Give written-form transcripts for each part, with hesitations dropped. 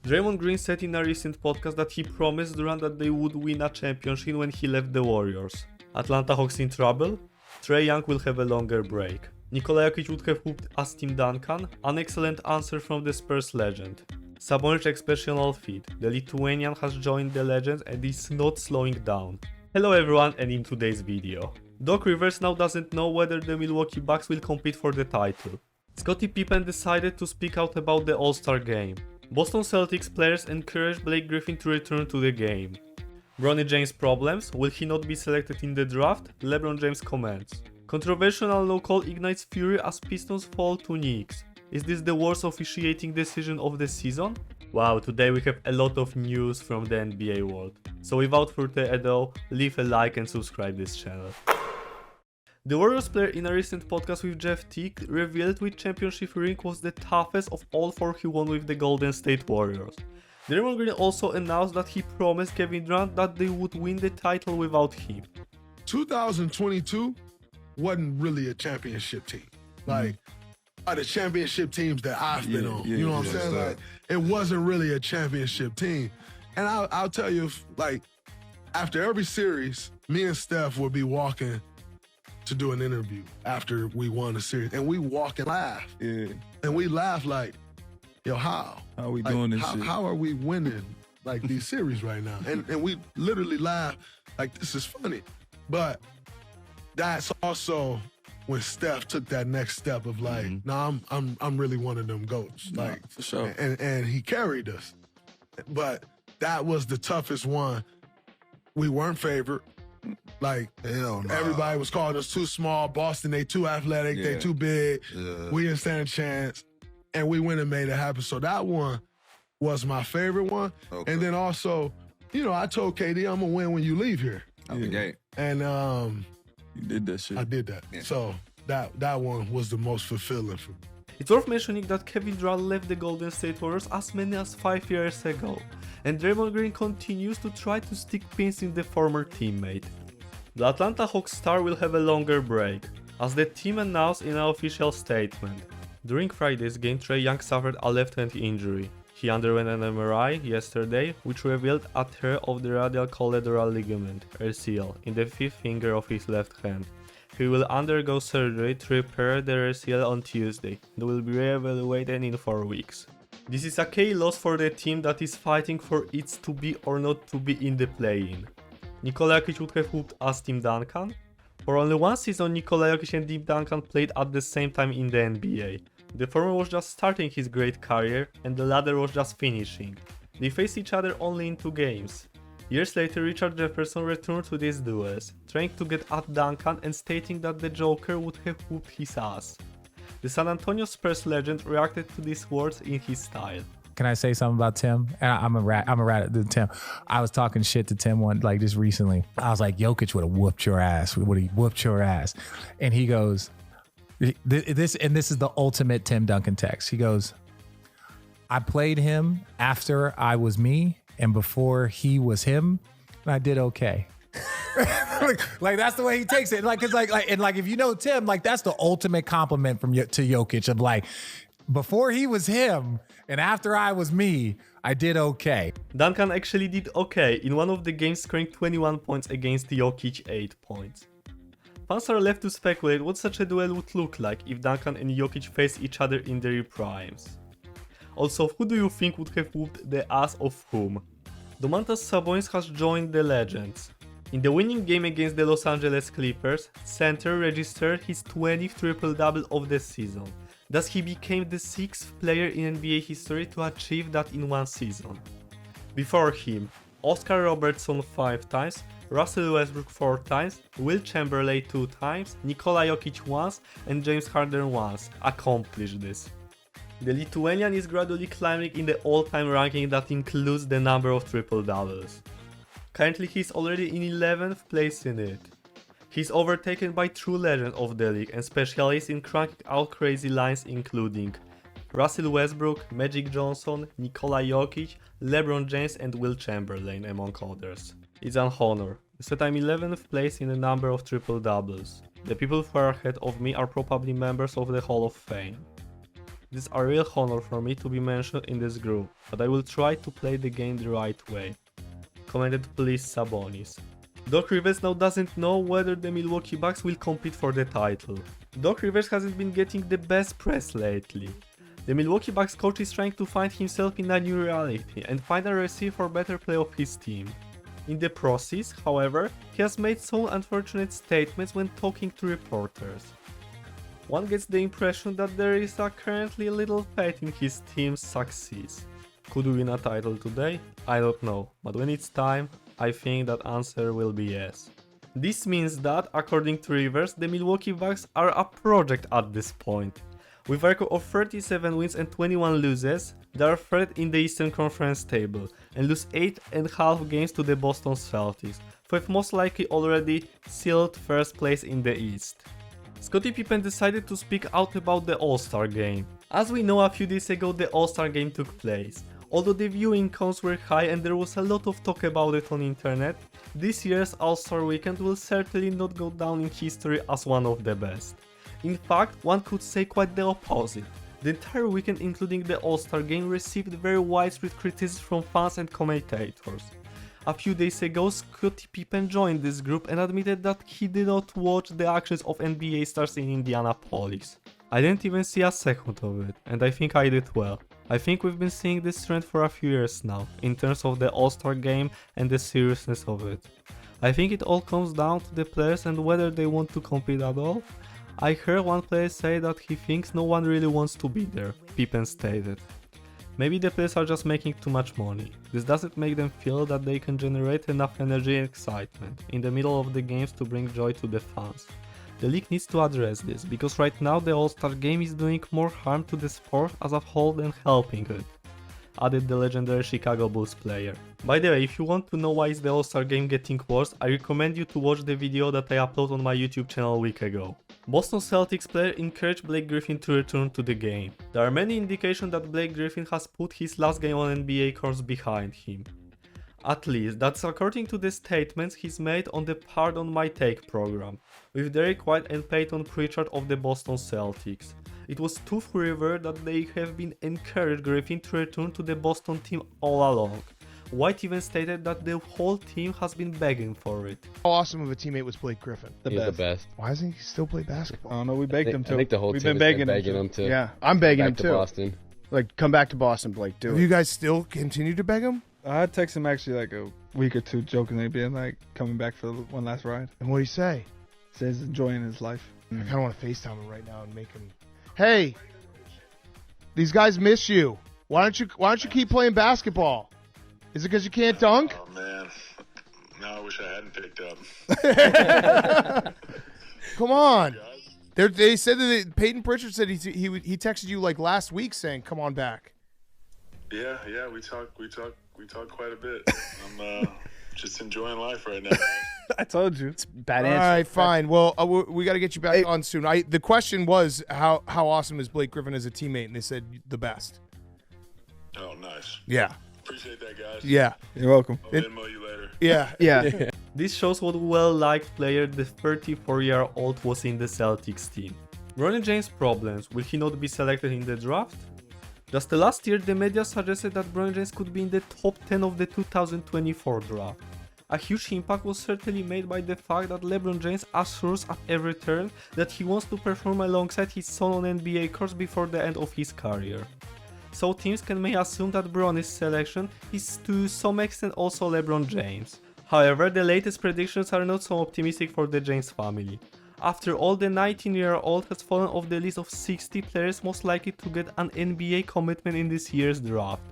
Draymond Green said in a recent podcast that he promised Durant that they would win a championship when he left the Warriors. Atlanta Hawks in trouble? Trae Young will have a longer break. Nikola Jokić would have whooped as Tim Duncan? An excellent answer from the Spurs legend. Sabonis exceptional feat. The Lithuanian has joined the Legends and is not slowing down. Hello everyone, and in today's video. Doc Rivers now doesn't know whether the Milwaukee Bucks will compete for the title. Scottie Pippen decided to speak out about the All-Star game. Boston Celtics players encouraged Blake Griffin to return to the game. Bronny James problems? Will he not be selected in the draft? LeBron James comments. Controversial no call ignites fury as Pistons fall to Knicks. Is this the worst officiating decision of the season? Wow, today we have a lot of news from the NBA world. So without further ado, leave a like and subscribe this channel. The Warriors player in a recent podcast with Jeff Teague revealed which championship ring was the toughest of all four he won with the Golden State Warriors. Draymond Green also announced that he promised Kevin Durant that they would win the title without him. 2022 wasn't really a championship team. Like, the championship teams that I've been on. You know what I'm saying? Like, it wasn't really a championship team. And I'll tell you, like, after every series, me and Steph would be walking to do an interview after we won the series. And we walk and laugh. Yeah. And we laugh like, yo, how? How are we Like, doing this shit? How are we winning like these series right now? And we literally laugh like, this is funny. But that's also when Steph took that next step of like, nah, I'm really one of them GOATs. Nah, Like, for sure. And he carried us. But that was the toughest one. We weren't favored. Like, Hell no. everybody was calling us too small. Boston, they too athletic, they Yeah. too big. Yeah. We didn't stand a chance. And we went and made it happen. So that one was my favorite one. Okay. And then also, you know, I told KD I'm gonna win when you leave here. Out the gate. And You did that shit. I did that. Yeah. So that one was the most fulfilling for me. It's worth mentioning that Kevin Durant left the Golden State Warriors as many as 5 years ago, and Draymond Green continues to try to stick pins in the former teammate. The Atlanta Hawks star will have a longer break, as the team announced in an official statement. During Friday's game, Trae Young suffered a left hand injury. He underwent an MRI yesterday, which revealed a tear of the radial collateral ligament (RCL) in the fifth finger of his left hand. He will undergo surgery to repair the RCL on Tuesday and will be re-evaluated in 4 weeks. This is a key loss for the team that is fighting for its to be or not to be in the play-in. Nikola Jokić would have whooped as Tim Duncan. For only one season, Nikola Jokić and Tim Duncan played at the same time in the NBA. The former was just starting his great career and the latter was just finishing. They faced each other only in 2 games. Years later, Richard Jefferson returned to these duels, trying to get at Duncan and stating that the Joker would have whooped his ass. The San Antonio Spurs legend reacted to these words in his style. Can I say something about Tim? And I'm a rat at Tim. I was talking shit to Tim just recently. I was like, Jokić would have whooped your ass. Would he whooped your ass? And he goes, this is the ultimate Tim Duncan text. He goes, I played him after I was me and before he was him, and I did okay. like that's the way he takes it. Like if you know Tim, like that's the ultimate compliment to Jokić of like, before he was him and after I was me, I did okay. Duncan actually did okay, in one of the games scoring 21 points against Jokić 8 points. Fans are left to speculate what such a duel would look like if Duncan and Jokić face each other in their primes. Also, who do you think would have whooped the ass of whom? Domantas Sabonis has joined the Legends. In the winning game against the Los Angeles Clippers, center registered his 20th triple-double of the season. Thus he became the 6th player in NBA history to achieve that in one season. Before him, Oscar Robertson 5 times, Russell Westbrook 4 times, Will Chamberlain 2 times, Nikola Jokić once, and James Harden once accomplished this. The Lithuanian is gradually climbing in the all-time ranking that includes the number of triple-doubles. Currently he is already in 11th place in it. He is overtaken by true legends of the league and specialists in cranking out crazy lines including Russell Westbrook, Magic Johnson, Nikola Jokić, LeBron James and Will Chamberlain among others. It's an honor. Instead I'm 11th place in the number of triple-doubles. The people who are ahead of me are probably members of the Hall of Fame. It is a real honor for me to be mentioned in this group, but I will try to play the game the right way. Commented please Sabonis. Doc Rivers now doesn't know whether the Milwaukee Bucks will compete for the title. Doc Rivers hasn't been getting the best press lately. The Milwaukee Bucks coach is trying to find himself in a new reality and find a recipe for better play of his team. In the process, however, he has made some unfortunate statements when talking to reporters. One gets the impression that there is currently little faith in his team's success. Could we win a title today? I don't know, but when it's time, I think that answer will be yes. This means that, according to Rivers, the Milwaukee Bucks are a project at this point. With a record of 37 wins and 21 losses, they are third in the Eastern Conference table and lose 8.5 games to the Boston Celtics, who have most likely already sealed first place in the East. Scottie Pippen decided to speak out about the All-Star Game. As we know, a few days ago the All-Star Game took place. Although the viewing counts were high and there was a lot of talk about it on internet, this year's All-Star Weekend will certainly not go down in history as one of the best. In fact, one could say quite the opposite. The entire weekend, including the All-Star Game, received very widespread criticism from fans and commentators. A few days ago, Scottie Pippen joined this group and admitted that he did not watch the actions of NBA stars in Indianapolis. I didn't even see a second of it, and I think I did well. I think we've been seeing this trend for a few years now, in terms of the All-Star Game and the seriousness of it. I think it all comes down to the players and whether they want to compete at all. I heard one player say that he thinks no one really wants to be there, Pippen stated. Maybe the players are just making too much money. This doesn't make them feel that they can generate enough energy and excitement in the middle of the games to bring joy to the fans. The league needs to address this, because right now the All-Star Game is doing more harm to the sport as a whole than helping it, added the legendary Chicago Bulls player. By the way, if you want to know why is the All-Star Game getting worse, I recommend you to watch the video that I uploaded on my YouTube channel a week ago. Boston Celtics player encouraged Blake Griffin to return to the game. There are many indications that Blake Griffin has put his last game on NBA courts behind him. At least, that's according to the statements he's made on the Pardon My Take program, with Derek White and Peyton Pritchard of the Boston Celtics. It was to River that they have been encouraged Griffin to return to the Boston team all along. White even stated that the whole team has been begging for it. How awesome of a teammate was Blake Griffin? He's the best. Why doesn't he still play basketball? I don't know. We begged him to. I think the whole We've team been has begging him to. Yeah, I'm begging him Back to too. Boston. Like, come back to Boston, Blake. Do Have it. you guys still continue to beg him? I texted him actually like a week or two, jokingly, being like coming back for one last ride. And what do you say? Says enjoying his life. I kind of want to FaceTime him right now and make him. Hey, these guys miss you. Why don't you keep playing basketball? Is it because you can't dunk? Oh man, now I wish I hadn't picked up. Come on. They said that Peyton Pritchard said he texted you like last week saying, "Come on back." Yeah, we talk quite a bit. I'm just enjoying life right now. I told you. It's bad All answer. right, fine. Well, we got to get you back on soon. The question was how awesome is Blake Griffin as a teammate, and they said the best. Oh, nice. Yeah. Appreciate that, guys. Yeah. You're welcome. I'll Venmo you later. Yeah. This shows what well-liked player the 34-year-old was in the Celtics team. Bronny James' problems, will he not be selected in the draft? Just last year, the media suggested that Bronny James could be in the top 10 of the 2024 draft. A huge impact was certainly made by the fact that LeBron James assures at every turn that he wants to perform alongside his son on NBA courts before the end of his career. So teams may assume that Bronny's selection is to some extent also LeBron James. However, the latest predictions are not so optimistic for the James family. After all, the 19-year-old has fallen off the list of 60 players most likely to get an NBA commitment in this year's draft.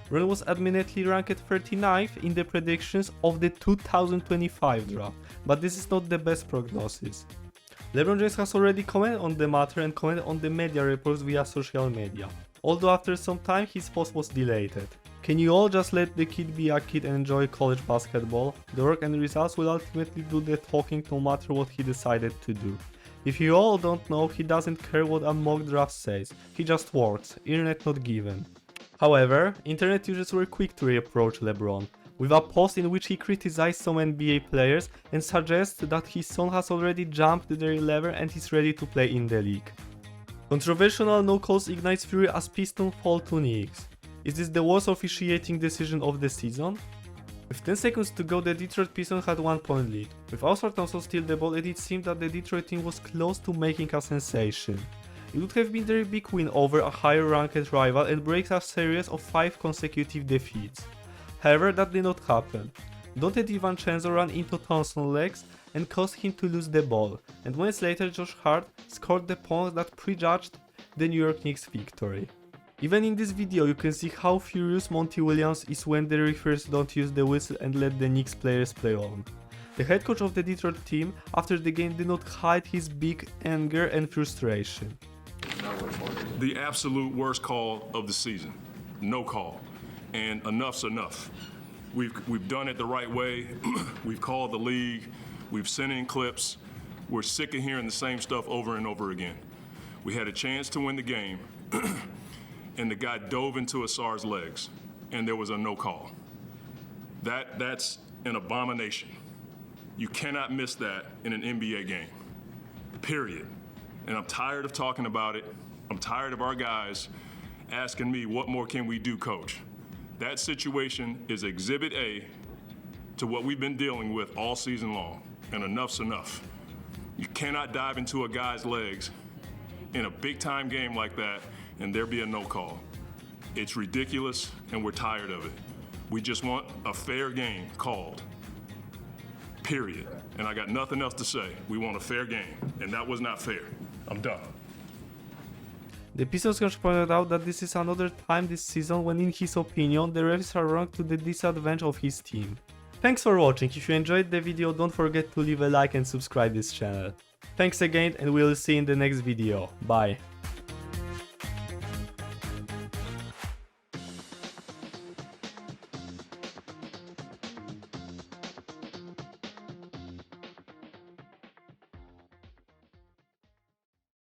Bronny was admittedly ranked 39th in the predictions of the 2025 draft, but this is not the best prognosis. LeBron James has already commented on the matter and commented on the media reports via social media, although after some time his post was deleted. Can you all just let the kid be a kid and enjoy college basketball? The work and results will ultimately do the talking no matter what he decided to do. If you all don't know, he doesn't care what a mock draft says, he just works, internet not given. However, internet users were quick to reapproach LeBron, with a post in which he criticized some NBA players and suggests that his son has already jumped their level and is ready to play in the league. Controversial no calls ignites fury as Pistons fall to Knicks. Is this the worst officiating decision of the season? With 10 seconds to go, the Detroit Pistons had 1 point lead. With All-Star Thompson steal the ball, it seemed that the Detroit team was close to making a sensation. It would have been their big win over a higher ranked rival and breaks a series of 5 consecutive defeats. However, that did not happen. Dante DiVincenzo ran into Thompson's legs and caused him to lose the ball, and moments later Josh Hart scored the point that prejudged the New York Knicks victory. Even in this video you can see how furious Monty Williams is when the referees don't use the whistle and let the Knicks players play on. The head coach of the Detroit team after the game did not hide his big anger and frustration. The absolute worst call of the season. No call. And enough's enough. We've done it the right way. We've called the league. We've sent in clips. We're sick of hearing the same stuff over and over again. We had a chance to win the game, and the guy dove into Asar's legs, and there was a no call. That's an abomination. You cannot miss that in an NBA game, period. And I'm tired of talking about it. I'm tired of our guys asking me, what more can we do, coach? That situation is exhibit A to what we've been dealing with all season long, and enough's enough. You cannot dive into a guy's legs in a big-time game like that and there be a no call. It's ridiculous, and we're tired of it. We just want a fair game called, period. And I got nothing else to say. We want a fair game, and that was not fair. I'm done. The Pistons coach pointed out that this is another time this season when in his opinion the refs are wrong to the disadvantage of his team. Thanks for watching. If you enjoyed the video, don't forget to leave a like and subscribe this channel. Thanks again, and we'll see you in the next video. Bye.